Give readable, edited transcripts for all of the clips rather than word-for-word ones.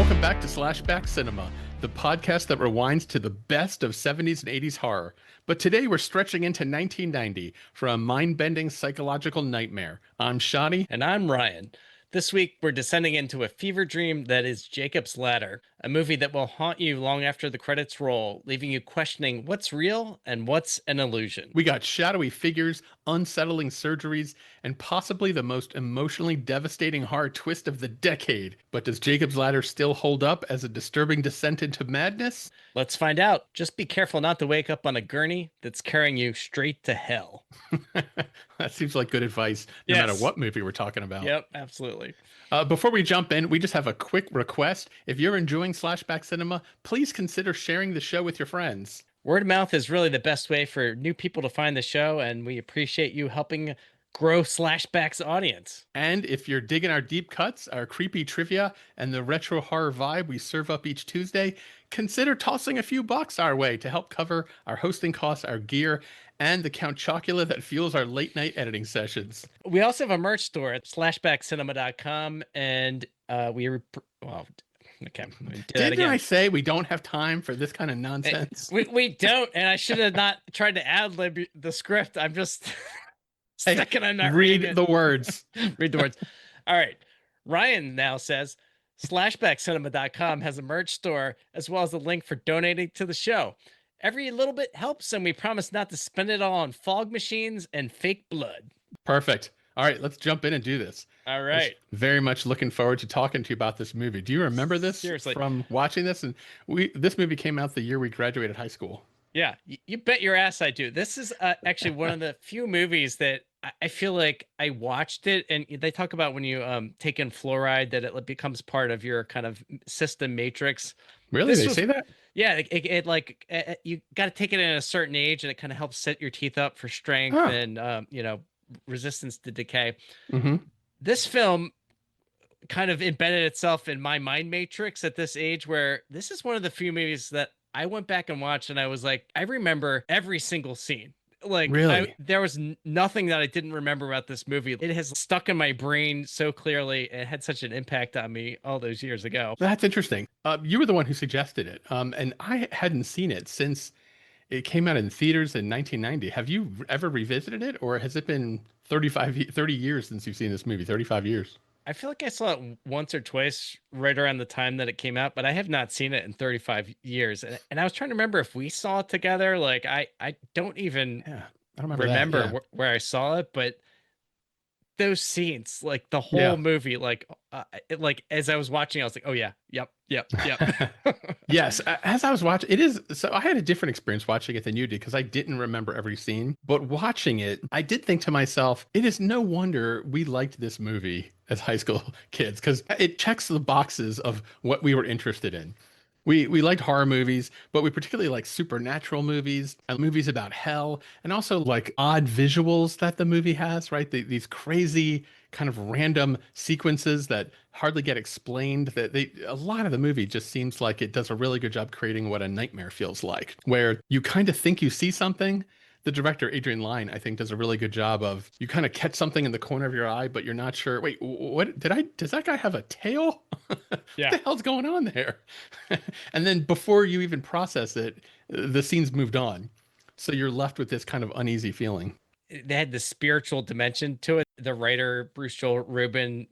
Welcome back to Slashback Cinema, the podcast that rewinds to the best of 70s and 80s horror. But today we're stretching into 1990 for a mind-bending psychological nightmare. I'm Shadi. And I'm Ryan. This week, we're descending into a fever dream that is Jacob's Ladder, a movie that will haunt you long after the credits roll, leaving you questioning what's real and what's an illusion. We got shadowy figures, unsettling surgeries, and possibly the most emotionally devastating horror twist of the decade. But does Jacob's Ladder still hold up as a disturbing descent into madness? Let's find out. Just be careful not to wake up on a gurney that's carrying you straight to hell. That seems like good advice, no matter what movie we're talking about. Yep, absolutely. Before we jump in, we just have a quick request. If you're enjoying Slashback Cinema, please consider sharing the show with your friends. Word of mouth is really the best way for new people to find the show, and we appreciate you helping grow Slashback's audience. And if you're digging our deep cuts, our creepy trivia, and the retro horror vibe we serve up each Tuesday, consider tossing a few bucks our way to help cover our hosting costs, our gear, and the Count Chocula that fuels our late night editing sessions. We also have a merch store at slashbackcinema.com, and okay. Didn't I say we don't have time for this kind of nonsense? We don't, and I should have not tried to ad-lib the script. I'm just second I'm not read the words. Read the words. All right. Ryan now says slashbackcinema.com has a merch store as well as a link for donating to the show. Every little bit helps, and we promise not to spend it all on fog machines and fake blood. Perfect. All right, let's jump in and do this. All right. Very much looking forward to talking to you about this movie. Do you remember this Seriously from watching this? And this movie came out the year we graduated high school. Yeah, you bet your ass I do. This is actually one of the few movies that I feel like I watched it, and they talk about when you take in fluoride that it becomes part of your kind of system matrix. Really? They say that? Yeah, you got to take it at a certain age, and it kind of helps set your teeth up for strength and resistance to decay. Mm-hmm. This film kind of embedded itself in my mind matrix at this age, where this is one of the few movies that I went back and watched, and I was like, I remember every single scene. Like, really? There was nothing that I didn't remember about this movie. It has stuck in my brain so clearly. It had such an impact on me all those years ago. That's interesting. You were the one who suggested it, and I hadn't seen it since it came out in theaters in 1990. Have you ever revisited it, or has it been 30 years since you've seen this movie? 35 years. I feel like I saw it once or twice right around the time that it came out, but I have not seen it in 35 years. And I was trying to remember if we saw it together. Like, I don't even I don't remember where I saw it, but those scenes, like the whole movie, like as I was watching, I was like, oh yeah, yep. Yes, as I was watching, it is. So I had a different experience watching it than you did because I didn't remember every scene. But watching it, I did think to myself, it is no wonder we liked this movie as high school kids because it checks the boxes of what we were interested in. We liked horror movies, but we particularly like supernatural movies and movies about hell, and also like odd visuals that the movie has, right? These crazy kind of random sequences that hardly get explained. A lot of the movie just seems like it does a really good job creating what a nightmare feels like, where you kind of think you see something. The director, Adrian Lyne, I think does a really good job of you kind of catch something in the corner of your eye, but you're not sure. Wait, does that guy have a tail? Yeah. What the hell's going on there? And then before you even process it, the scene's moved on. So you're left with this kind of uneasy feeling. They had the spiritual dimension to it. The writer, Bruce Joel Rubin,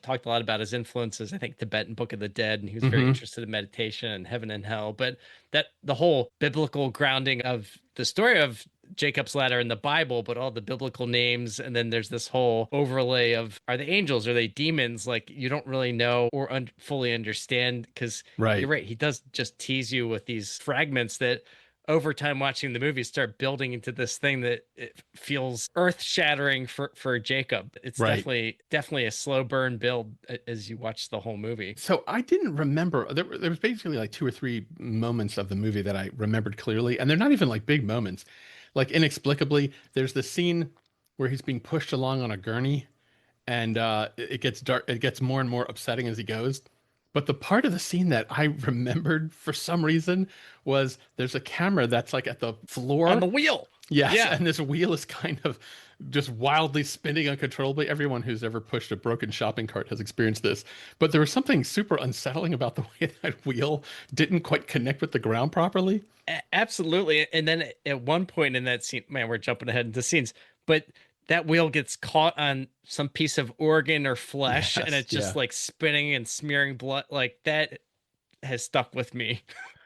talked a lot about his influences, I think Tibetan Book of the Dead, and he was very interested in meditation and heaven and hell. But that the whole biblical grounding of the story of Jacob's Ladder in the Bible, but all the biblical names, and then there's this whole overlay of, are they angels, are they demons? Like, you don't really know or fully understand, because you're right, he does just tease you with these fragments that over time watching the movie start building into this thing that it feels earth-shattering for Jacob. It's definitely a slow burn build as you watch the whole movie. So I didn't remember, there was basically like 2 or 3 moments of the movie that I remembered clearly, and they're not even like big moments. Like, inexplicably, there's the scene where he's being pushed along on a gurney, and it gets dark. It gets more and more upsetting as he goes. But the part of the scene that I remembered for some reason was there's a camera that's like at the On the floor. wheel. Yes, Yeah. and this wheel is kind of just wildly spinning uncontrollably. Everyone who's ever pushed a broken shopping cart has experienced this. But there was something super unsettling about the way that wheel didn't quite connect with the ground properly. Absolutely. And then at one point in that scene, man, we're jumping ahead into scenes, but that wheel gets caught on some piece of organ or flesh and Yes, it's just yeah. like spinning and smearing blood. Like that has stuck with me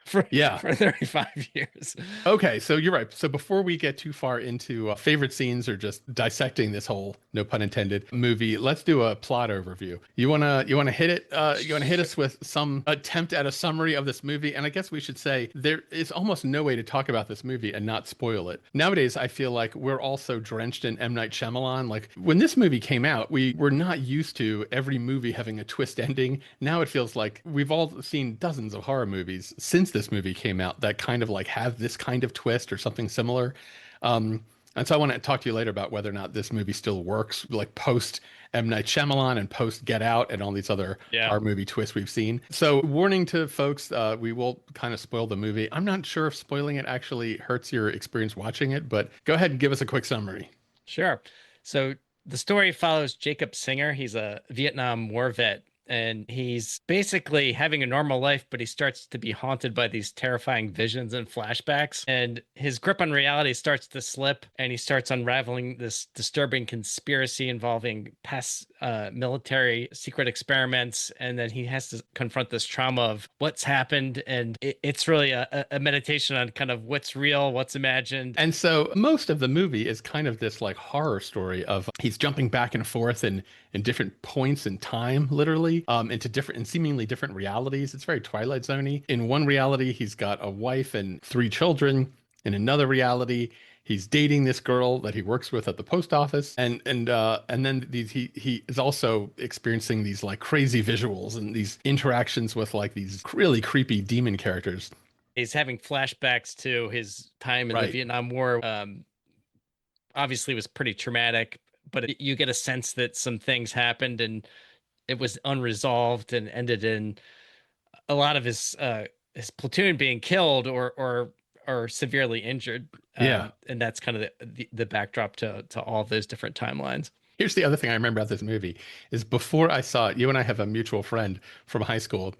for Yeah. for 35 years. Okay, so you're right. So before we get too far into favorite scenes or just dissecting this whole, no pun intended, movie, let's do a plot overview. You wanna hit it? You wanna hit Sure. us with some attempt at a summary of this movie? And I guess we should say there is almost no way to talk about this movie and not spoil it. Nowadays, I feel like we're also drenched in M. Night Shyamalan. Like when this movie came out, we were not used to every movie having a twist ending. Now it feels like we've all seen dozens of horror movies since this movie came out that kind of like have this kind of twist or something similar. Um, and so I want to talk to you later about whether or not this movie still works, like post M. Night Shyamalan and post Get Out and all these other Yeah. horror movie twists we've seen. So, warning to folks, we will kind of spoil the movie. I'm not sure if spoiling it actually hurts your experience watching it, but go ahead and give us a quick summary. Sure. So the story follows Jacob Singer. He's a Vietnam War vet, and he's basically having a normal life, but he starts to be haunted by these terrifying visions and flashbacks. And his grip on reality starts to slip, and he starts unraveling this disturbing conspiracy involving past military secret experiments. And then he has to confront this trauma of what's happened. And it's really a meditation on kind of what's real, what's imagined. And so most of the movie is kind of this like horror story of he's jumping back and forth in different points in time, literally, into different and seemingly different realities. It's very Twilight Zoney. In one reality, he's got a wife and three children. In another reality, he's dating this girl that he works with at the post office, and then he is also experiencing these like crazy visuals and these interactions with like these really creepy demon characters. He's having flashbacks to his time in the Right. Vietnam War. Obviously, was pretty traumatic, but you get a sense that some things happened and it was unresolved and ended in a lot of his platoon being killed or severely injured. Yeah. And that's kind of the backdrop to all those different timelines. Here's the other thing I remember about this movie is before I saw it, you and I have a mutual friend from high school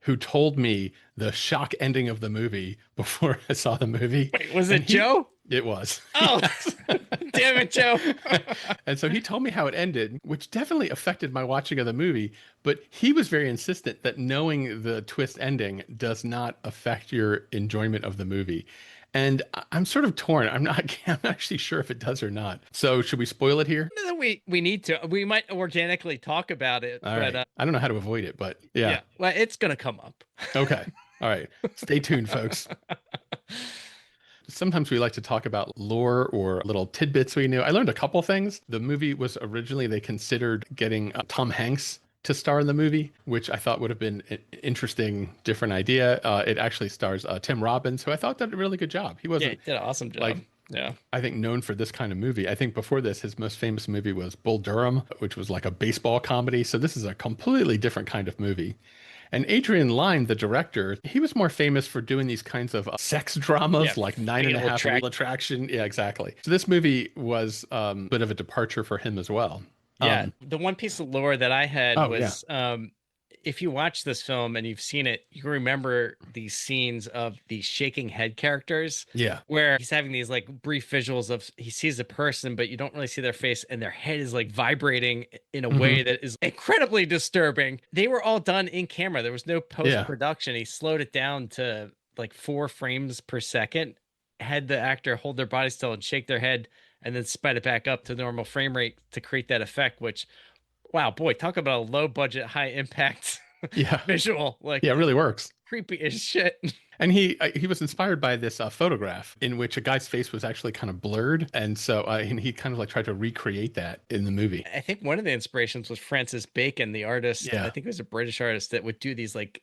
who told me the shock ending of the movie before I saw the movie. Wait, was And it Joe? it was. Oh, Yes. damn it, Joe. And so he told me how it ended, which definitely affected my watching of the movie. But he was very insistent that knowing the twist ending does not affect your enjoyment of the movie. And I'm sort of torn. I'm not actually sure if it does or not. So should we spoil it here? We need to. We might organically talk about it, All but right. I don't know how to avoid it, but yeah. yeah, well, it's gonna come up. Okay. All right. Stay tuned, folks. Sometimes we like to talk about lore or little tidbits we knew. I learned a couple things. The movie was originally, they considered getting Tom Hanks to star in the movie, which I thought would have been an interesting, different idea. It actually stars Tim Robbins, who I thought did a really good job. He Yeah, he wasn't did an awesome job. like, Yeah. I think, known for this kind of movie. I think before this, his most famous movie was Bull Durham, which was like a baseball comedy. So this is a completely different kind of movie. And Adrian Lyne, the director, he was more famous for doing these kinds of sex Yeah. dramas like Nine and a Fatal Half Real Attraction. Yeah, exactly. So this movie was a bit of a departure for him as well. Yeah, Um, the one piece of lore that I had oh, yeah. was if you watch this film and you've seen it, you remember these scenes of these shaking head characters Yeah. where he's having these like brief visuals of he sees a person, but you don't really see their face and their head is like vibrating in a way Hmm. that is incredibly disturbing. They were all done in camera. There was no post Yeah. production. He slowed it down to like 4 frames per second, had the actor hold their body still and shake their head and then sped it back up to normal frame rate to create that effect, which wow, boy, talk about a low budget, high impact Yeah. visual. Like Yeah, it really works. creepy as shit. And he was inspired by this photograph in which a guy's face was actually kind of blurred, and so and he kind of like tried to recreate that in the movie. I think one of the inspirations was Francis Bacon, the artist. I Yeah. think it was a British artist that would do these like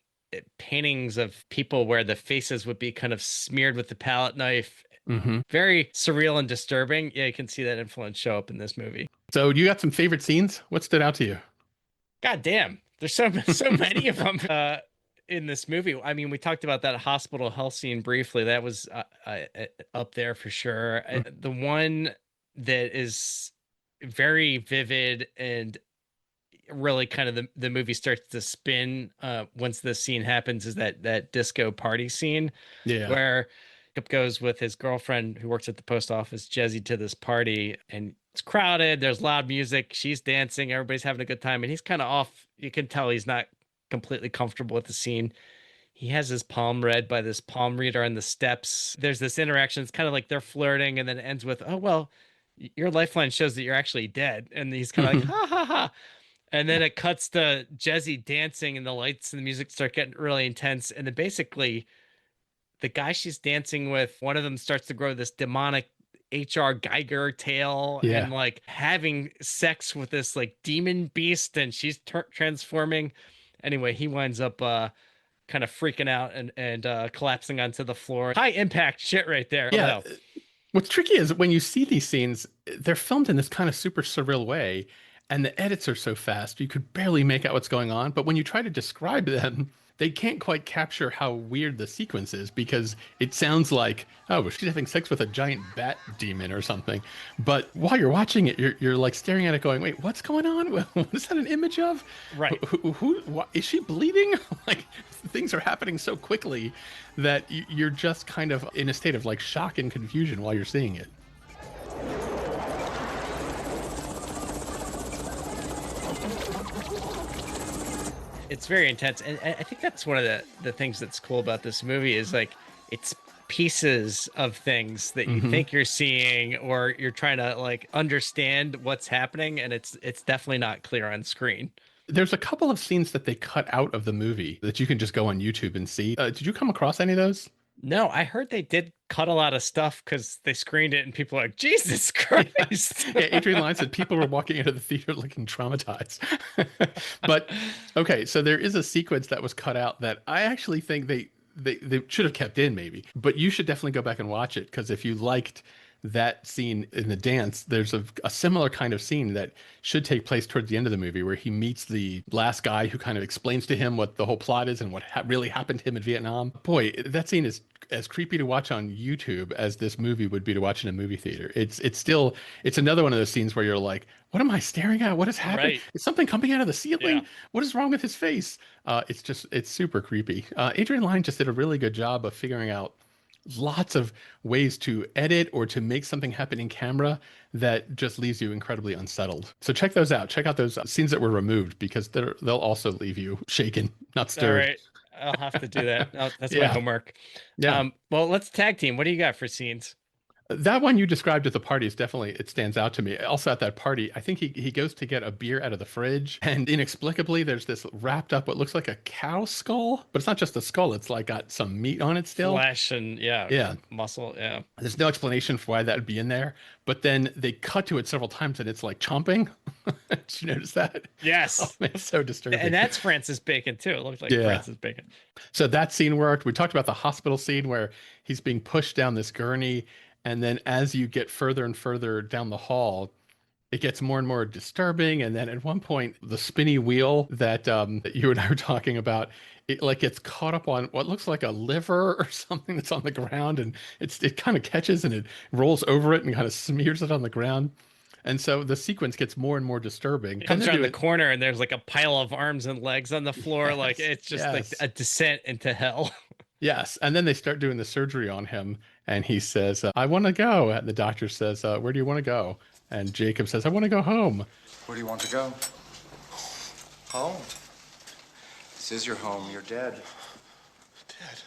paintings of people where the faces would be kind of smeared with the palette knife. Hmm. Very surreal and disturbing. Yeah, you can see that influence show up in this movie. So you got some favorite scenes? What stood out to you? God damn. There's so many of them in this movie. I mean, we talked about that hospital health scene briefly. That was up there for sure. The one that is very vivid and really kind of the movie starts to spin once this scene happens is that disco party scene Yeah. where Jacob goes with his girlfriend who works at the post office, Jesse, to this party, and it's crowded. There's loud music. She's dancing. Everybody's having a good time, and he's kind of off. You can tell he's not completely comfortable with the scene. He has his palm read by this palm reader on the steps. There's this interaction. It's kind of like they're flirting, and then it ends with, "Oh well, your lifeline shows that you're actually dead," and he's kind of like, "Ha ha ha." And then it cuts to Jesse dancing, and the lights and the music start getting really intense. And then basically, the guy she's dancing with, one of them starts to grow this demonic HR Geiger tail Yeah. and like having sex with this like demon beast, and she's transforming. Anyway, he winds up kind of freaking out and collapsing onto the floor. High impact shit right there. Oh Yeah. no. What's tricky is when you see these scenes, they're filmed in this kind of super surreal way, and the edits are so fast, you could barely make out what's going on. But when you try to describe them, they can't quite capture how weird the sequence is because it sounds like, oh, she's having sex with a giant bat demon or something. But while you're watching it, you're like staring at it going, wait, what's going on? What is that an image of? Right. Is she bleeding? Like things are happening so quickly that you're just kind of in a state of like shock and confusion while you're seeing it. It's very intense, and I think that's one of the things that's cool about this movie is like it's pieces of things that you Hmm. think you're seeing or you're trying to like understand what's happening, and it's definitely not clear on screen. There's a couple of scenes that they cut out of the movie that you can just go on YouTube and see. Did you come across any of those? No, I heard they did cut a lot of stuff because they screened it and people are like, Jesus Yeah. Christ. Yeah, Adrian Lyne said people were walking out of the theater looking traumatized. But okay, so there is a sequence that was cut out that I actually think they should have kept in maybe. But you should definitely go back and watch it because if you liked that scene in the dance, there's a similar kind of scene that should take place towards the end of the movie where he meets the last guy who kind of explains to him what the whole plot is and what really happened to him in Vietnam. Boy, that scene is as creepy to watch on YouTube as this movie would be to watch in a movie theater. It's another one of those scenes where you're like, what am I staring at? What has happened? Right. Is something coming out of the Yeah. ceiling? What is wrong with his face? It's super creepy. Adrian Lyne just did a really good job of figuring out lots of ways to edit or to make something happen in camera that just leaves you incredibly unsettled. So check those out. Check out those scenes that were removed because they'll also leave you shaken, not All stirred. right. I'll have to do that. That's my Yeah. homework. Yeah. Well, let's tag team. What do you got for scenes? That one you described at the party is definitely, it stands out to me. Also at that party, I think he goes to get a beer out of the fridge and inexplicably there's this wrapped up what looks like a cow skull, but it's not just a skull, it's like got some meat on it still. Flesh and yeah, Yeah. muscle. Yeah. There's no explanation for why that would be in there, but then they cut to it several times and it's like chomping. Did you notice that? Oh, Yes. it's so disturbing. And that's Francis Bacon too. It looks like Yeah. Francis Bacon. So that scene worked. We talked about the hospital scene where he's being pushed down this gurney. And then as you get further and further down the hall, it gets more and more disturbing. And then at one point, the spinny wheel that you and I were talking about, it like gets caught up on what looks like a liver or something that's on the ground. And it kind of catches and it rolls over it and kind of smears it on the ground. And so the sequence gets more and more disturbing. It And comes they're around the doing, corner and there's like a pile of arms and legs on the floor. Like yes, it's just like yes. a descent into hell. Yes, and then they start doing the surgery on him, and he says, "I want to go." And the doctor says, "Where do you want to go?" And Jacob says, "I want to go home." Where do you want to go? Home. This is your home. You're dead. Dead.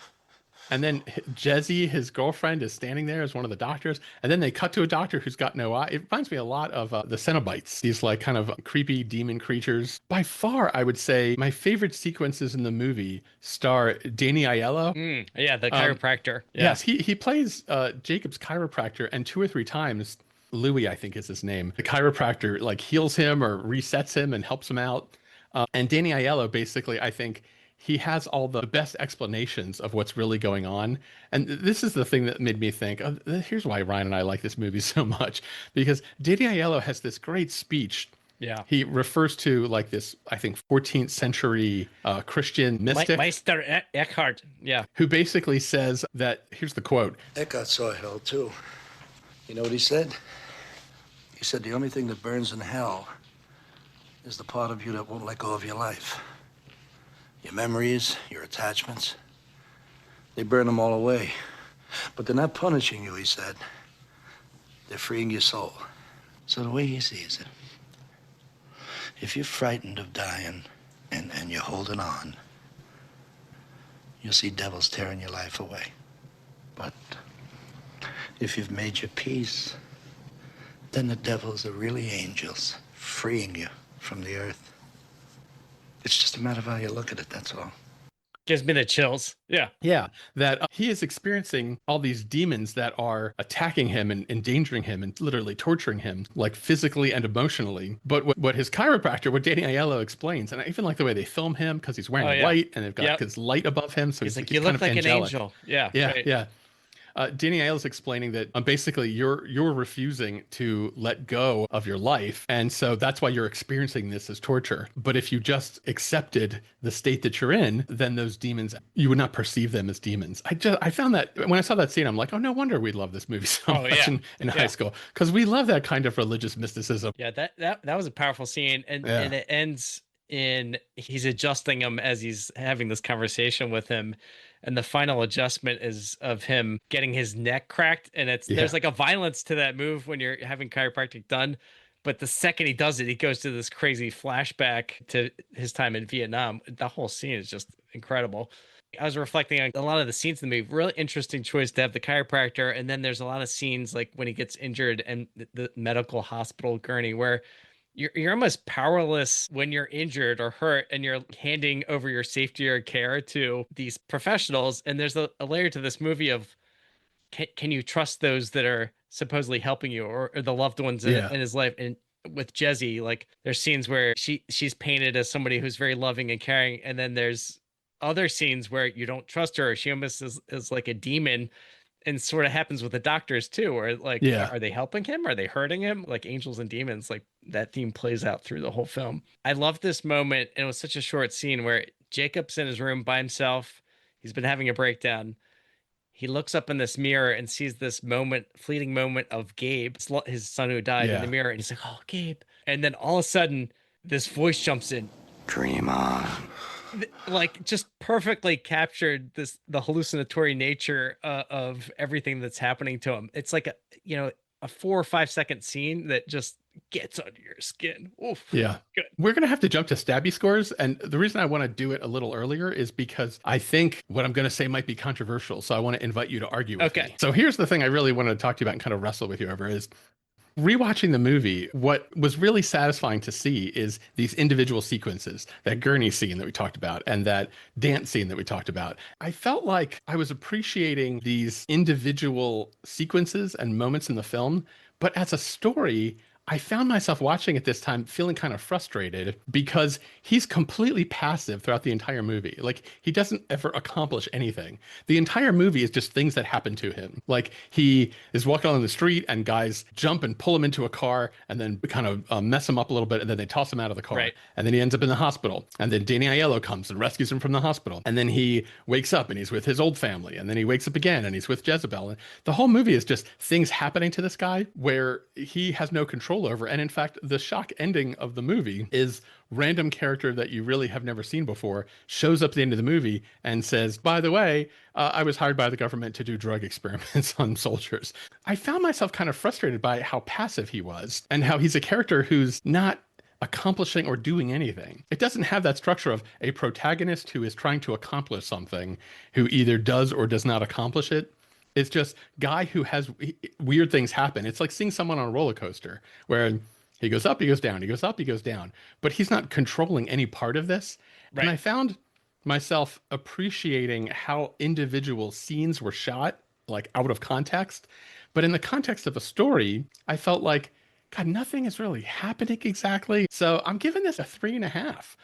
And then Jesse, his girlfriend, is standing there as one of the doctors, and then they cut to a doctor who's got no eye. It reminds me a lot of the Cenobites, these like kind of creepy demon creatures. By far, I would say my favorite sequences in the movie star Danny Aiello. Yeah, the Um, chiropractor. Yeah. Yes, he plays Jacob's chiropractor, and two or three times, Louis, I think is his name, the chiropractor like heals him or resets him and helps him out. And Danny Aiello, basically, I think he has all the best explanations of what's really going on. And this is the thing that made me think, oh, here's why Ryan and I like this movie so much, because Danny Aiello has this great speech Yeah. He refers to like this, I think, 14th century Christian mystic Meister Eckhart. Yeah. who basically says that, here's the quote. Eckhart saw hell, too. You know what he said? He said the only thing that burns in hell is the part of you that won't let go of your life. Your memories, your attachments. They burn them all away. But they're not punishing you, he said. They're freeing your soul. So the way he sees it, if you're frightened of dying and you're holding on, you'll see devils tearing your life away. But if you've made your peace, then the devils are really angels, freeing you from the earth. It's just a matter of how you look at it, that's all. Gives me the chills. Yeah. Yeah, that he is experiencing all these demons that are attacking him and endangering him and literally torturing him, like physically and emotionally. But what his chiropractor, what Danny Aiello explains, and I even like the way they film him because he's wearing white and they've got his light above him. So he's like, he's you kind look of like angelic. an angel. Yeah. Yeah, Right. yeah. Danny Aiello is explaining that basically you're refusing to let go of your life, and so that's why you're experiencing this as torture. But if you just accepted the state that you're in, then those demons, you would not perceive them as demons. I found that when I saw that scene, I'm like, oh, no wonder we love this movie so much in high school, because we love that kind of religious mysticism. Yeah, that was a powerful scene, and it ends in he's adjusting him as he's having this conversation with him. And the final adjustment is of him getting his neck cracked. And there's like a violence to that move when you're having chiropractic done. But the second he does it, he goes to this crazy flashback to his time in Vietnam. The whole scene is just incredible. I was reflecting on a lot of the scenes in the movie. Really interesting choice to have the chiropractor. And then there's a lot of scenes like when he gets injured and the medical hospital gurney where you're almost powerless when you're injured or hurt and you're handing over your safety or care to these professionals. And there's a layer to this movie of can you trust those that are supposedly helping you or the loved ones in his life? And with Jezzy, like there's scenes where she's painted as somebody who's very loving and caring. And then there's other scenes where you don't trust her. She almost is like a demon. And sort of happens with the doctors too, where like, are they helping him? Are they hurting him? Like angels and demons, like that theme plays out through the whole film. I love this moment. And it was such a short scene where Jacob's in his room by himself. He's been having a breakdown. He looks up in this mirror and sees this fleeting moment of Gabe, his son who died in the mirror. And he's like, oh, Gabe. And then all of a sudden this voice jumps in. Dream on. Like just perfectly captured the hallucinatory nature of everything that's happening to him. It's like a 4 or 5 second scene that just gets under your skin. Oof. Yeah. Good. We're going to have to jump to stabby scores. And the reason I want to do it a little earlier is because I think what I'm going to say might be controversial. So I want to invite you to argue with me. So here's the thing I really want to talk to you about and kind of wrestle with you over is rewatching the movie, what was really satisfying to see is these individual sequences, that gurney scene that we talked about and that dance scene that we talked about. I felt like I was appreciating these individual sequences and moments in the film, but as a story, I found myself watching it this time feeling kind of frustrated because he's completely passive throughout the entire movie. Like he doesn't ever accomplish anything. The entire movie is just things that happen to him. Like he is walking along the street and guys jump and pull him into a car and then kind of mess him up a little bit and then they toss him out of the car. Right. And then he ends up in the hospital. And then Danny Aiello comes and rescues him from the hospital. And then he wakes up and he's with his old family. And then he wakes up again and he's with Jezebel. And the whole movie is just things happening to this guy where he has no control over. And in fact, the shock ending of the movie is random character that you really have never seen before shows up at the end of the movie and says, by the way, I was hired by the government to do drug experiments on soldiers. I found myself kind of frustrated by how passive he was and how he's a character who's not accomplishing or doing anything. It doesn't have that structure of a protagonist who is trying to accomplish something who either does or does not accomplish it. It's just guy who has weird things happen. It's like seeing someone on a roller coaster where he goes up, he goes down, he goes up, he goes down, but he's not controlling any part of this. Right. And I found myself appreciating how individual scenes were shot, like out of context. But in the context of a story, I felt like, God, nothing is really happening exactly. So I'm giving this a 3.5.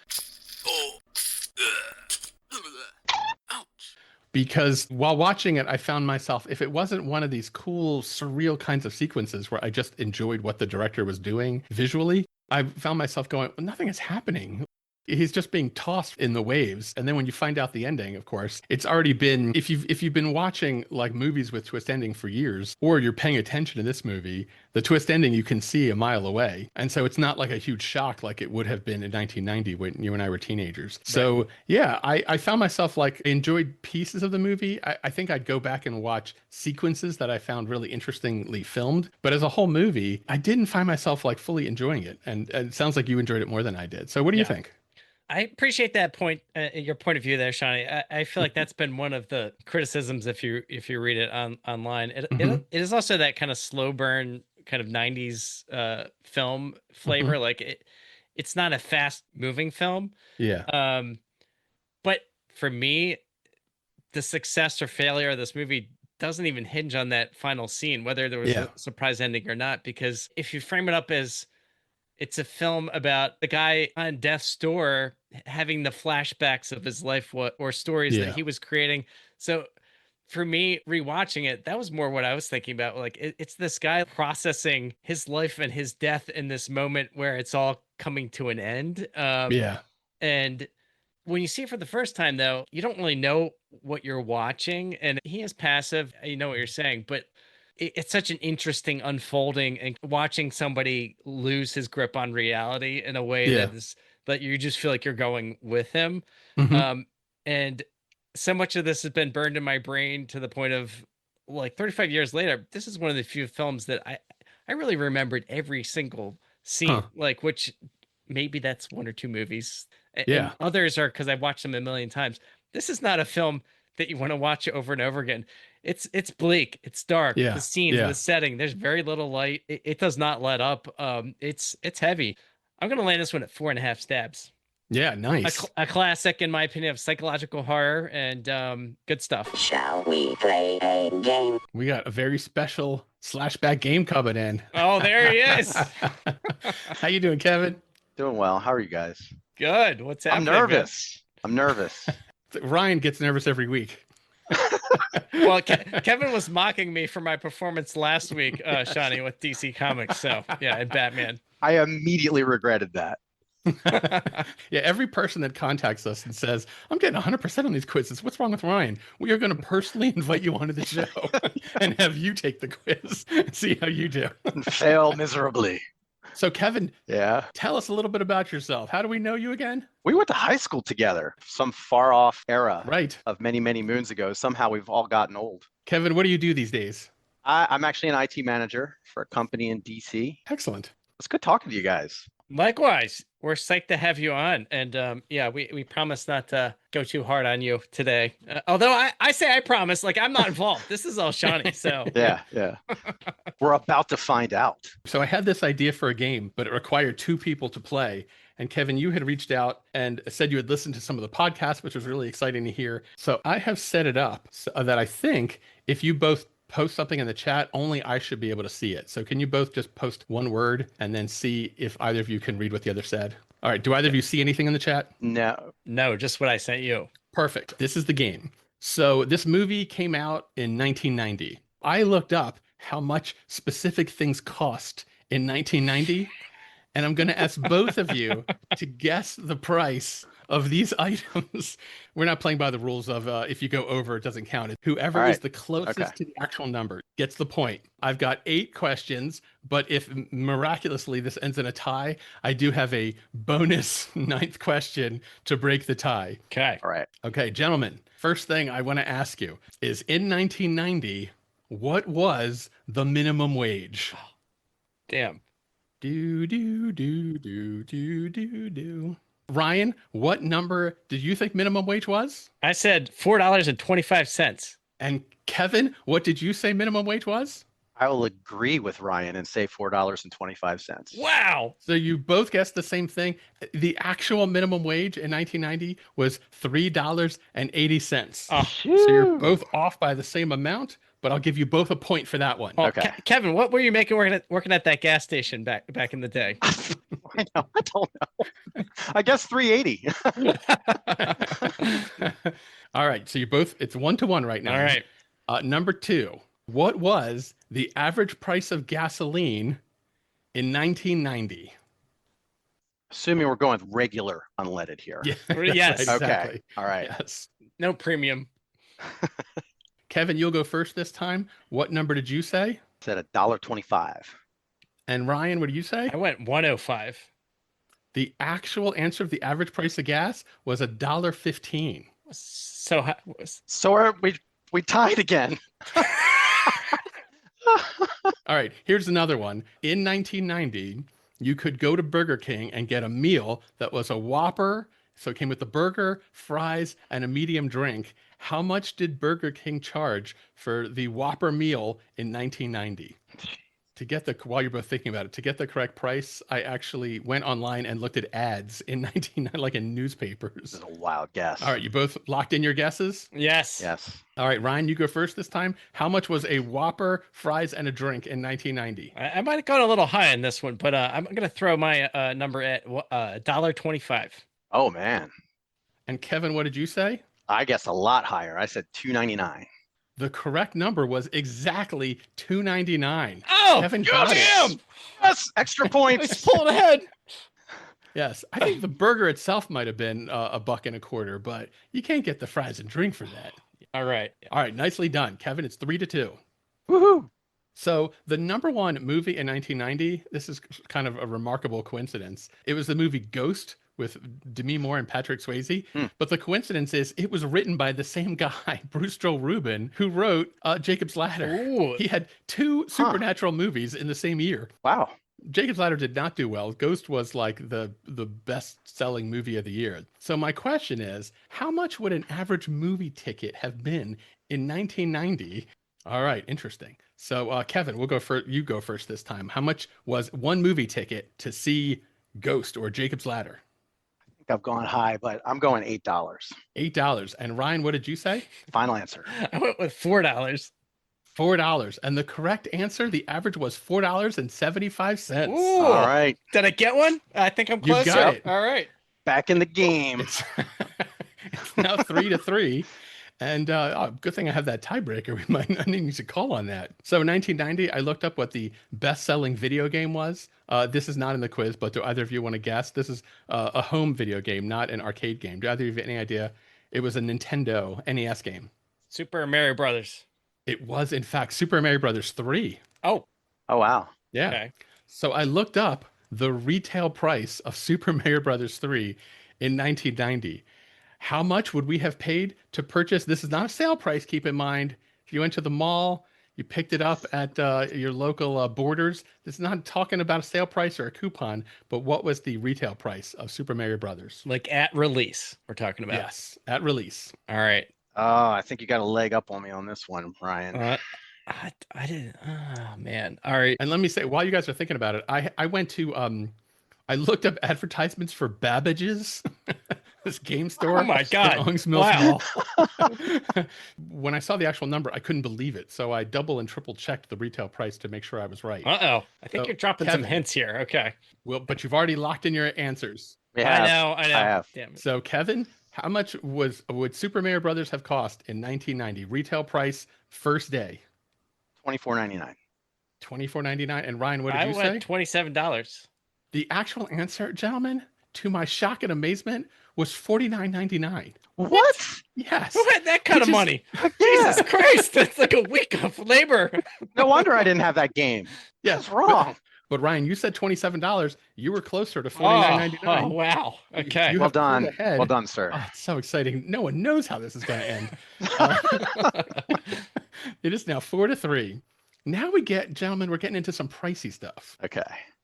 Because while watching it, I found myself, if it wasn't one of these cool, surreal kinds of sequences where I just enjoyed what the director was doing visually, I found myself going, well, nothing is happening. He's just being tossed in the waves. And then when you find out the ending, of course, it's already been, if you've been watching like movies with twist ending for years, or you're paying attention to this movie, the twist ending you can see a mile away. And so it's not like a huge shock like it would have been in 1990 when you and I were teenagers. Right. So yeah, I found myself like enjoyed pieces of the movie. I think I'd go back and watch sequences that I found really interestingly filmed. But as a whole movie, I didn't find myself like fully enjoying it. And it sounds like you enjoyed it more than I did. So what do you Yeah. think? I appreciate that point, your point of view there, Shawnee. I feel like that's been one of the criticisms if you read it online. Mhm. It is also that kind of slow burn kind of 90s film Mhm. flavor. Like it's not a fast moving film. Yeah. Um, but for me, the success or failure of this movie doesn't even hinge on that final scene, whether there was Yeah. a surprise ending or not. Because if you frame it up as it's a film about the guy on death's door having the flashbacks of his life, or stories that Yeah. he was creating. So for me, rewatching it, that was more what I was thinking about. Like it's this guy processing his life and his death in this moment where it's all coming to an end. Yeah. And when you see it for the first time, though, you don't really know what you're watching. And he is passive. You know what you're saying, but it's such an interesting unfolding and watching somebody lose his grip on reality in a way Yeah. that you just feel like you're going with him. Mhm. Um, and so much of this has been burned in my brain to the point of like 35 years later, this is one of the few films that I really remembered every single scene, Huh. like which maybe that's one or two movies, and Yeah. others are because I've watched them a million times. This is not a film that you want to watch over and over again. It's bleak, it's dark, the Yeah. scenes, the Yeah. setting, there's very little light. It does not let up. It's heavy. I'm gonna land this one at 4.5 stabs. Yeah. Nice. A classic in my opinion of psychological horror and good stuff. Shall we play a game? We got a very special slashback game coming in. Oh, there he is. How you doing, Kevin? Doing well. How are you guys? Good. What's I'm happening, man? nervous. I'm nervous. Ryan gets nervous every week. Well, Kevin was mocking me for my performance last week, Shawnee, with DC Comics. So yeah, and Batman. I immediately regretted that. Yeah, every person that contacts us and says, I'm getting 100% on these quizzes. What's wrong with Ryan? We are going to personally invite you onto the show and have you take the quiz and see how you do. And fail miserably. So, Kevin, Yeah. tell us a little bit about yourself. How do we know you again? We went to high school together, some far off era Right. of many, many moons ago. Somehow we've all gotten old. Kevin, what do you do these days? I'm actually an IT manager for a company in DC. Excellent. It's good talking to you guys. Likewise, we're psyched to have you on, and yeah, we promise not to go too hard on you today. Although I say I promise, like I'm not involved. This is all Shawnee. So Yeah, yeah. We're about to find out. So I had this idea for a game, but it required two people to play. And Kevin, you had reached out and said you had listened to some of the podcasts, which was really exciting to hear. So I have set it up so that I think if you both post something in the chat, only I should be able to see it. So can you both just post one word and then see if either of you can read what the other said? All right. Do either of you see anything in the chat? No. no, just what I sent you. Perfect. This is the game. So this movie came out in 1990. I looked up how much specific things cost in 1990, and I'm going to ask both of you to guess the price of these items. We're not playing by the rules of if you go over, it doesn't count. Whoever All right. is the closest Okay. to the actual number gets the point. I've got 8 questions, but if miraculously this ends in a tie, I do have a bonus 9th question to break the tie. Okay. All right. Okay, gentlemen, first thing I want to ask you is in 1990, what was the minimum wage? Damn. Do, do, do, do, do, do, do. Ryan, what number did you think minimum wage was? I said $4.25. And Kevin, what did you say minimum wage was? I will agree with Ryan and say $4.25. Wow. So you both guessed the same thing. The actual minimum wage in 1990 was $3.80. Oh, So you're both off by the same amount, but I'll give you both a point for that one. oh, Okay. Kevin, what were you making working at that gas station back in the day? I know. I don't know. I guess 380. All right. So you both, it's 1-1 right now. All right. Number 2, what was the average price of gasoline in 1990? Assuming we're going with regular unleaded here. Yeah. Yes. Right, Okay. exactly. All right. Yes. No premium. Kevin, you'll go first this time. What number did you say? Said $1.25. And Ryan, what did you say? I went 105. The actual answer of the average price of gas was $1.15. So So we tied again. All right, here's another one. In 1990, you could go to Burger King and get a meal that was a Whopper. So it came with the burger, fries, and a medium drink. How much did Burger King charge for the Whopper meal in 1990? While you're both thinking about it, to get the correct price, I actually went online and looked at ads in 1990, like in This newspapers. is a wild guess. All right, you both locked in your guesses? yes. Yes. All right, Ryan, you go first this time. How much was a Whopper, fries, and a drink in 1990? I might have gone a little high on this one, but I'm gonna throw my number at $1.25. Oh man. And Kevin, what did you say? I guess a lot higher. I said $2.99. The correct number was exactly $2.99. Oh, Kevin got it. damn! Yes, extra I points. just pulled ahead. Yes, I think the burger itself might have been $1.25, but you can't get the fries and drink for that. All right. All right, nicely done, Kevin. It's 3-2. Woohoo. So the number one movie in 1990, this is kind of a remarkable coincidence. It was the movie Ghost with Demi Moore and Patrick Swayze. But the coincidence is it was written by the same guy, Bruce Joel Rubin, who wrote Jacob's Ladder. Ooh. He had two supernatural movies in the same year. Wow. Jacob's Ladder did not do well. Ghost was like the best-selling movie of the year. So my question is, how much would an average movie ticket have been in 1990? All right, interesting. So Kevin, you go first this time. How much was one movie ticket to see Ghost or Jacob's Ladder? I think I've gone high, but I'm going $8. $8. And Ryan, what did you say? Final answer. I went with $4. $4. And the correct answer, the average was $4.75. Ooh. All right. Did I get one? I think I'm You close. got it. All right. Back in the game. It's, it's now 3-3. And good thing I have that tiebreaker. We might not need to call on that. So in 1990, I looked up what the best-selling video game was. This is not in the quiz, but do either of you want to guess? This is a home video game, not an arcade game. Do either of you have any idea? It was a Nintendo NES game. Super Mario Brothers. It was, in fact, Super Mario Brothers 3. Oh. Oh, wow. Yeah. Okay. So I looked up the retail price of Super Mario Brothers 3 in 1990. How much would we have paid to purchase? This is not a sale price, keep in mind. If you went to the mall, you picked it up at your local Borders. This is not talking about a sale price or a coupon, but what was the retail price of Super Mario Brothers? Like at release, we're talking about. Yes, at release. All right. Oh, I think you got a leg up on me on this one, Ryan. I didn't. Oh, man. All right. And let me say, while you guys are thinking about it, I went to, I looked up advertisements for Babbage's, this game store. Oh my God. in Owings Mills Wow. Mall. When I saw the actual number, I couldn't believe it. So I double and triple checked the retail price to make sure I was right. Uh-oh. I think So, you're dropping some Kevin. hints here. Okay. Well, but you've already locked in your answers. We have. I know. I have. Damn it. So Kevin, how much would Super Mario Brothers have cost in 1990? Retail price, first day. $24.99. $24.99. And Ryan, what did I you went say? $27. The actual answer, gentlemen, to my shock and amazement, was $49.99. What? Yes. Who had that kind Which of is- money? Yeah. Jesus Christ. That's like a week of labor. No wonder I didn't have that game. Yes. That's wrong. But Ryan, you said $27. You were closer to $49.99. Oh, wow. Okay. You Well have pulled done. ahead. Well done, sir. Oh, it's so exciting. No one knows how this is going to end. Uh, it is now 4-3. Now gentlemen, we're getting into some pricey stuff. Okay.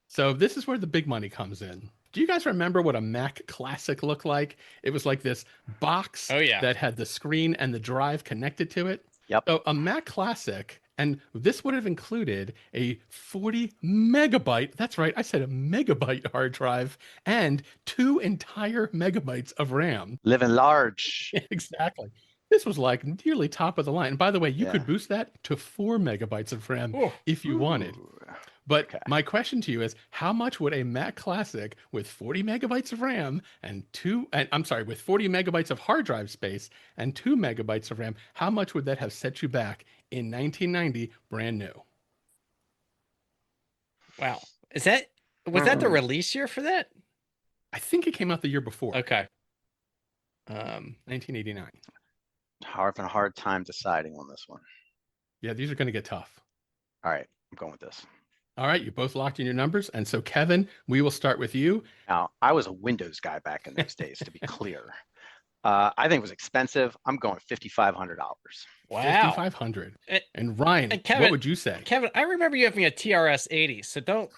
So this is where the big money comes in. Do you guys remember what a Mac Classic looked like? It was like this box Oh, yeah. that had the screen and the drive connected to it. Yep. So a Mac Classic, and this would have included a 40 megabyte, that's right, I said a megabyte hard drive, and 2 entire megabytes of RAM. Living large. Exactly. This was like nearly top of the line. And by the way, you Yeah. could boost that to 4 megabytes of RAM Ooh. if you wanted. Ooh. But Okay. my question to you is, how much would a Mac Classic with 40 megabytes of RAM with 40 megabytes of hard drive space and 2 megabytes of RAM, how much would that have set you back in 1990 brand new? Wow. Was that the release year for that? I think it came out the year before, Okay. 1989. Having a hard time deciding on this one. Yeah, these are going to get tough. All right, I'm going with this. All right, you both locked in your numbers. And so, Kevin, we will start with you. Now, I was a Windows guy back in those days, to be clear. I think it was expensive. I'm going $5,500. Wow. 5,500. And Ryan, And Kevin, what would you say? Kevin, I remember you having a TRS 80, so don't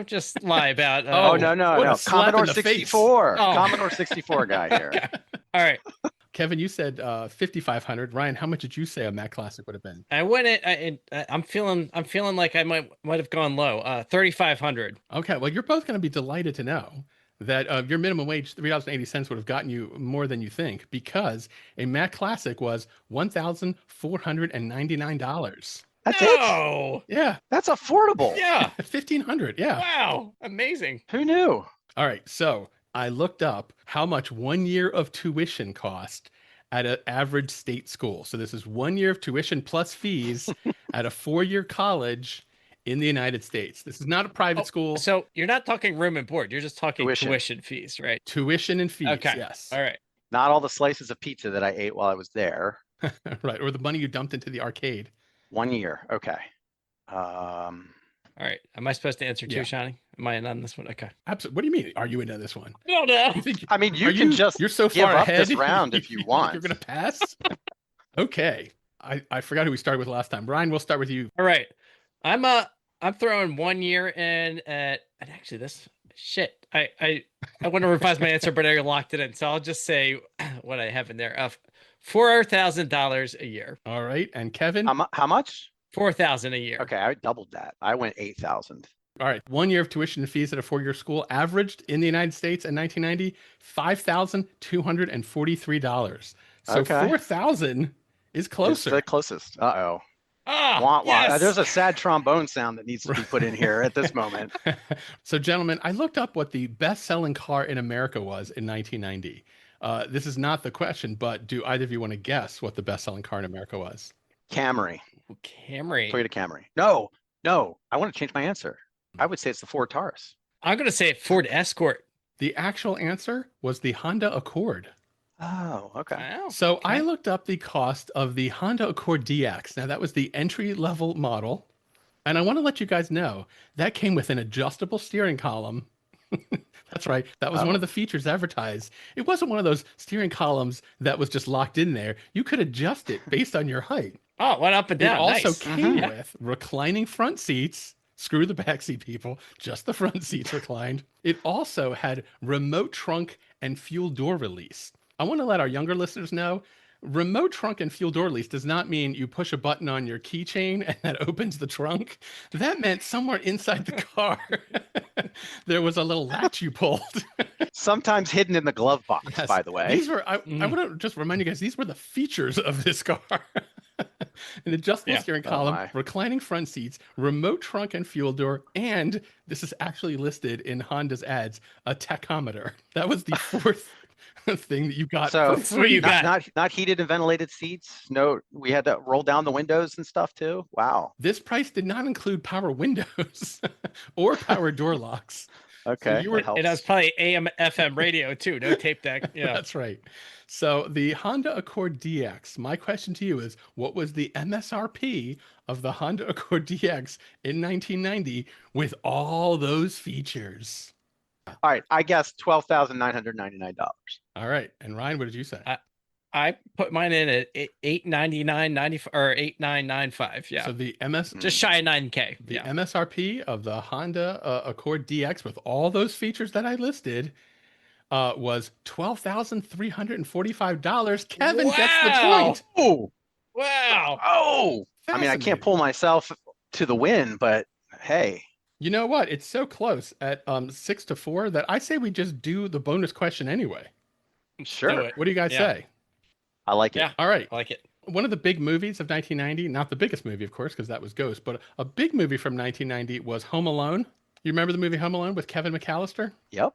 just lie about. Oh, no, what a no. slap in Commodore the face. 64. Oh. Commodore 64 guy here. All right. Kevin, you said 5,500. Ryan, how much did you say a Mac Classic would have been? I went it. I'm feeling like I might have gone low. 3,500. Okay, well, you're both going to be delighted to know that your minimum wage, $3.80, would have gotten you more than you think, because a Mac Classic was $1,499. That's it? No. Yeah, That's affordable. Yeah. 1,500. Yeah. Wow. Amazing. Who knew? All right, so I looked up how much 1 year of tuition cost at an average state school. So this is 1 year of tuition plus fees at a 4-year college in the United States. This is not a private school. So you're not talking room and board. You're just talking Tuition. tuition fees, right? Tuition and fees, Okay. yes. All right. Not all the slices of pizza that I ate while I was there. Right, or the money you dumped into the arcade. 1 year. Okay. All right. Am I supposed to answer too, Yeah. Shawnee? Am I in on this one? Okay. Absolutely. What do you mean? Are you into this one? I don't know. You think I mean, you are can just you're so give far up ahead this round if you want. You're gonna pass? Okay. I forgot who we started with last time. Brian, we'll start with you. All right. I'm throwing 1 year in at, and actually this shit. I want to revise my answer, but I locked it in. So I'll just say what I have in there. $4,000 a year. All right. And Kevin? How much? 4,000 a year. Okay, I doubled that. I went 8,000. All right. 1 year of tuition and fees at a 4-year school averaged in the United States in 1990, $5,243. So Okay. 4,000 is It's closer. the closest. Uh-oh. Ah, Wah, wah. yes. There's a sad trombone sound that needs to be put in here at this moment. So, gentlemen, I looked up what the best-selling car in America was in 1990. This is not the question, but do either of you want to guess what the best-selling car in America was? Camry. Camry. Toyota Camry. No. I want to change my answer. I would say it's the Ford Taurus. I'm going to say Ford Escort. The actual answer was the Honda Accord. Oh, okay. Wow. So Okay. I looked up the cost of the Honda Accord DX. Now, that was the entry-level model. And I want to let you guys know that came with an adjustable steering column. That's right. That was one of the features advertised. It wasn't one of those steering columns that was just locked in there. You could adjust it based on your height. Oh, it went up and down. It also Nice. came with reclining front seats. Screw the backseat people, just the front seats reclined. It also had remote trunk and fuel door release. I want to let our younger listeners know, remote trunk and fuel door release does not mean you push a button on your keychain and that opens the trunk. That meant somewhere inside the car, there was a little latch you pulled. Sometimes hidden in the glove box, Yes. by the way. These were, I want to just remind you guys, these were the features of this car. An adjustable steering column, my. reclining front seats, remote trunk and fuel door, and this is actually listed in Honda's ads, a tachometer. That was the fourth thing that you got So for free. you got. not heated and ventilated seats. No, we had to roll down the windows and stuff too. Wow. This price did not include power windows or power door locks. Okay. you were- that helps. It was probably AM, FM radio too. No tape deck. Yeah. That's right. So the Honda Accord DX, my question to you is, what was the MSRP of the Honda Accord DX in 1990 with all those features? All right. I guess $12,999. All right. And Ryan, what did you say? I put mine in at $899.95 or $8,995. Yeah. So the Just shy of $9K. the Yeah. MSRP of the Honda Accord DX with all those features that I listed was $12,345. Kevin gets the Wow. point. Oh, Wow. oh. I mean, I Fascinating. can't pull myself to the win, but hey, You know what? It's so close at 6-4 that I say we just do the bonus question anyway. sure. Do it. What do you guys Yeah. say? I like it. Yeah. All right. I like it. One of the big movies of 1990, not the biggest movie, of course, because that was Ghost, but a big movie from 1990 was Home Alone. You remember the movie Home Alone with Kevin McAllister? Yep.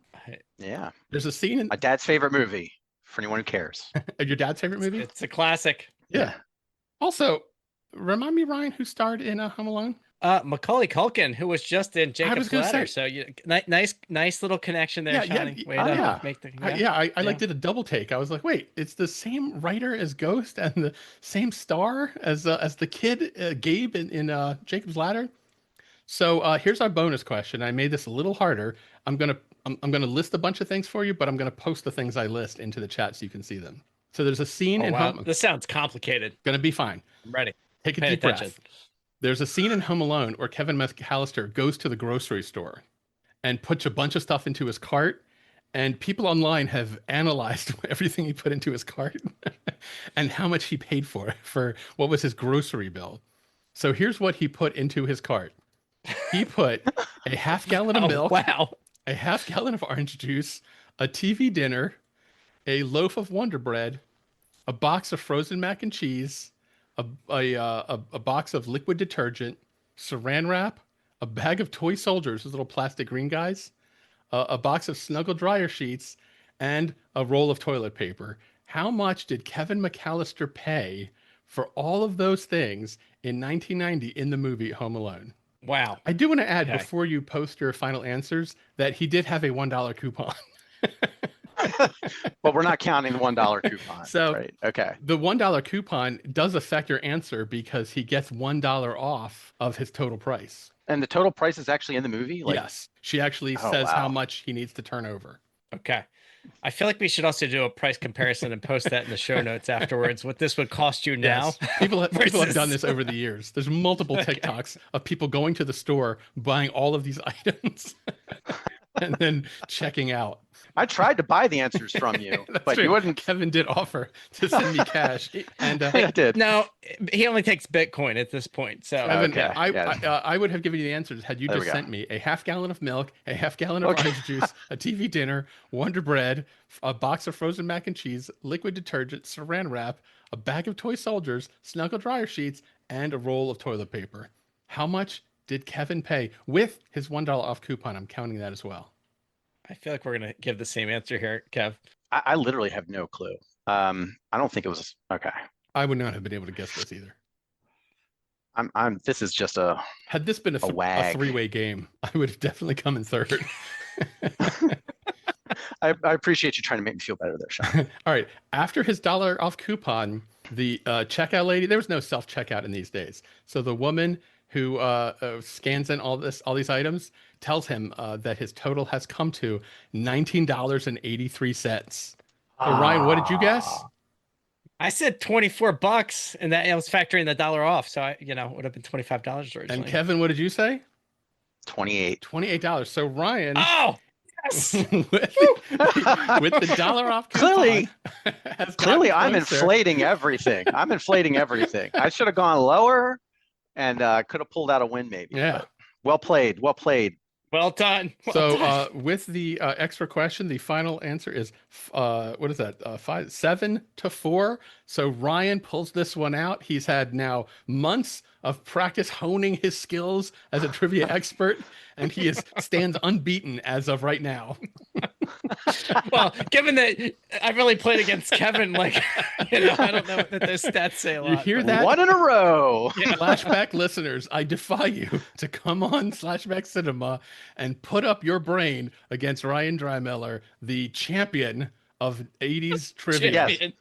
Yeah. There's a scene in My dad's favorite movie for anyone who cares. your dad's favorite movie. It's a classic. Yeah. Also, remind me, Ryan, who starred in Home Alone? Macaulay Culkin, who was just in I was Jacob's gonna Ladder. say, So nice little connection there, yeah, yeah, Shawnee. Way to yeah. make the I like yeah. did a double take. I was like, wait, it's the same writer as Ghost and the same star as the kid Gabe in Jacob's Ladder. So here's our bonus question. I made this a little harder. I'm gonna list a bunch of things for you, but I'm gonna post the things I list into the chat so you can see them. So there's a scene Oh in wow, Home. this sounds complicated. Gonna be fine. I'm ready. Take a Paying deep attention. breath. There's a scene in Home Alone where Kevin McAllister goes to the grocery store and puts a bunch of stuff into his cart. And people online have analyzed everything he put into his cart and how much he paid for what was his grocery bill. So here's what he put into his cart. He put a half gallon of Oh milk, wow. a half gallon of orange juice, a TV dinner, a loaf of Wonder Bread, a box of frozen mac and cheese, a box of liquid detergent, saran wrap, a bag of toy soldiers, those little plastic green guys, a box of Snuggle dryer sheets, and a roll of toilet paper. How much did Kevin McAllister pay for all of those things in 1990 in the movie Home Alone? Wow. I do want to add Okay. before you post your final answers that he did have a $1 coupon. But we're not counting the $1 coupon. So right. Okay. the $1 coupon does affect your answer because he gets $1 off of his total price. And the total price is actually in the movie? Like, Yes. She actually Oh, says how wow. much he needs to turn over. Okay. I feel like we should also do a price comparison and post that in the show notes afterwards. What this would cost you now? Yes. People have versus- done this over the years. There's multiple Okay. TikToks of people going to the store, buying all of these items, and then checking out. I tried to buy the answers from you, That's but true. you wouldn't. Kevin did offer to send me cash, and I did. No, he only takes Bitcoin at this point. So Kevin, Okay, yeah. I would have given you the answers had you There we just go. sent me a half gallon of milk, a half gallon of Okay. orange juice, a TV dinner, Wonder Bread, a box of frozen mac and cheese, liquid detergent, saran wrap, a bag of toy soldiers, Snuggle dryer sheets, and a roll of toilet paper. How much did Kevin pay with his $1 off coupon? I'm counting that as well. I feel like we're gonna give the same answer here, Kev. I literally have no clue. I don't think it was okay. I would not have been able to guess this either. This is just a Had this been a wag. three-way game, I would have definitely come in third. I appreciate you trying to make me feel better there, Sean. All right. After his $1 off coupon, the checkout lady, there was no self-checkout in these days. So the woman who scans in all these items tells him that his total has come to $19.83. So Ryan, what did you guess? I said $24, and that I was factoring the $1 off, so I, it would have been $25 originally. And Kevin, what did you say? 28. $28. So Ryan, Oh, yes. with the $1 off coupon, has Clearly, gotten I'm closer. inflating everything. I'm inflating everything. I should have gone lower and could have pulled out a win, maybe. Yeah. But well played. Well played. Well done. Well So done. with the extra question, the final answer is what is that? 7-4. So Ryan pulls this one out. He's had now months of practice honing his skills as a trivia expert, and he stands unbeaten as of right now. Well, given that I've really played against Kevin, like, I don't know that those stats say a lot. You hear but- that? One in a row. Flashback listeners, I defy you to come on Flashback Cinema and put up your brain against Ryan Drymiller, the champion of 80s trivia. Yes. Champion.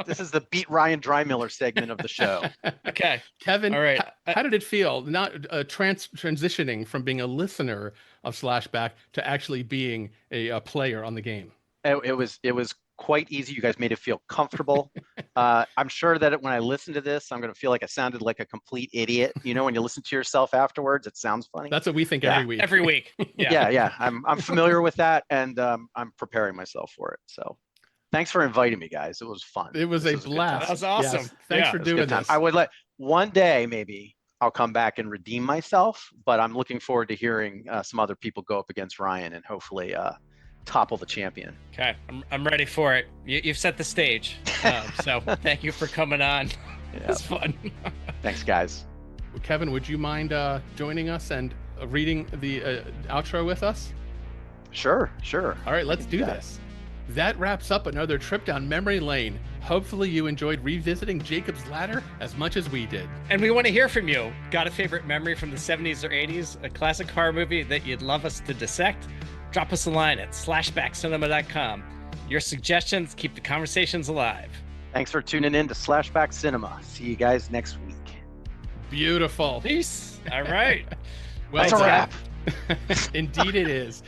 This is the Beat Ryan Drymiller segment of the show. Okay. Kevin, All right. how did it feel not transitioning from being a listener of Slashback to actually being a player on the game? It was quite easy. You guys made it feel comfortable. I'm sure that when I listen to this, I'm going to feel like I sounded like a complete idiot. When you listen to yourself afterwards, it sounds funny. That's what we think Yeah. every week. Every week. Yeah. Yeah. I'm familiar with that, and I'm preparing myself for it. So, thanks for inviting me, guys. It was fun. It was This a good time. blast. That was awesome. Yes. Thanks Yeah. for It was a doing good time. this. I would one day maybe I'll come back and redeem myself, but I'm looking forward to hearing some other people go up against Ryan and hopefully topple the champion. Okay. I'm ready for it. You've set the stage. So thank you for coming on. Yeah. It's fun. Thanks, guys. Kevin, would you mind joining us and reading the outro with us? Sure. All right, let's can do do that. this. That wraps up another trip down memory lane. Hopefully you enjoyed revisiting Jacob's Ladder as much as we did. And we want to hear from you. Got a favorite memory from the 70s or 80s, a classic horror movie that you'd love us to dissect? Drop us a line at slashbackcinema.com. Your suggestions keep the conversations alive. Thanks for tuning in to Slashback Cinema. See you guys next week. Beautiful. Peace. All right. Well That's a done. wrap. Indeed it is.